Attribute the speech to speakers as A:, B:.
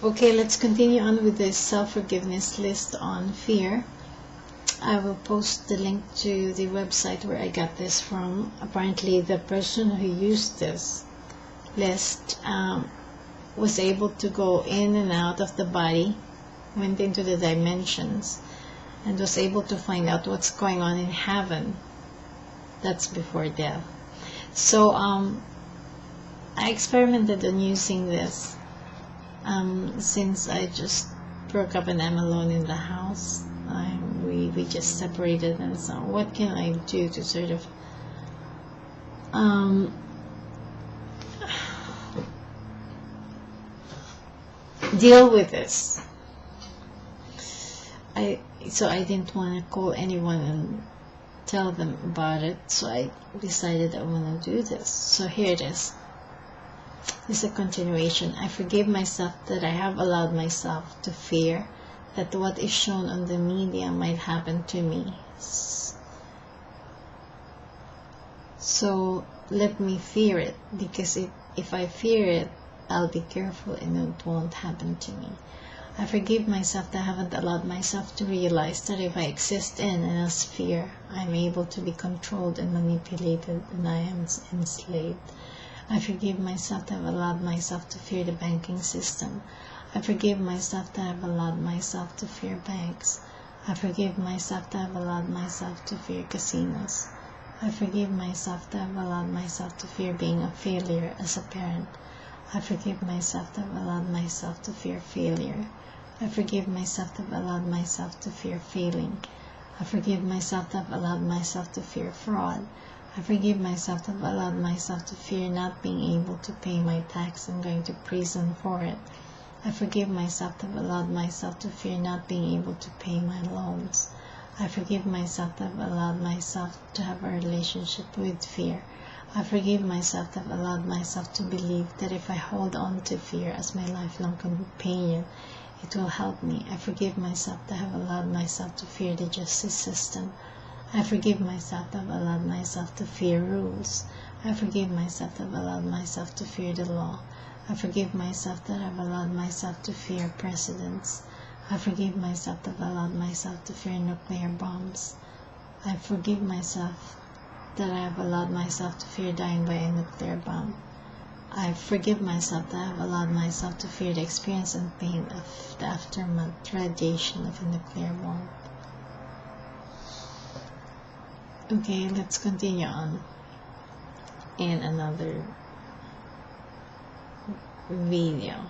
A: Okay, let's continue on with this self-forgiveness list on fear. I will post the link to the website where I got this from. Apparently, the person who used this list was able to go in and out of the body, went into the dimensions, and was able to find out what's going on in heaven. That's before death. So I experimented on using this since I just broke up and I'm alone in the house. We just separated, and so what can I do to sort of deal with this? So I didn't want to call anyone and tell them about it, so I decided I want to do this. So here it is. It's a continuation. I forgive myself that I have allowed myself to fear that what is shown on the media might happen to me. So let me fear it, because if I fear it, I'll be careful and it won't happen to me. I forgive myself that I haven't allowed myself to realize that if I exist in and as fear, I'm able to be controlled and manipulated, and I am enslaved. I forgive myself that I've allowed myself to fear the banking system. I forgive myself that I've allowed myself to fear banks. I forgive myself that I've allowed myself to fear casinos. I forgive myself that I've allowed myself to fear being a failure as a parent. I forgive myself that I've allowed myself to fear failure. I forgive myself that I've allowed myself to fear failing. I forgive myself that I've allowed myself to fear fraud. I forgive myself that I've allowed myself to fear not being able to pay my tax and going to prison for it. I forgive myself that I've allowed myself to fear not being able to pay my loans. I forgive myself that I've allowed myself to have a relationship with fear. I forgive myself that I've allowed myself to believe that if I hold on to fear as my lifelong companion, it will help me. I forgive myself that I have allowed myself to fear the justice system. I forgive myself that I've allowed myself to fear rules. I forgive myself that I've allowed myself to fear the law. I forgive myself that I've allowed myself to fear presidents. I forgive myself that I've allowed myself to fear nuclear bombs. I forgive myself that I have allowed myself to fear dying by a nuclear bomb. I forgive myself that I have allowed myself to fear the experience and pain of the aftermath radiation of a nuclear bomb. Okay, let's continue on in another video.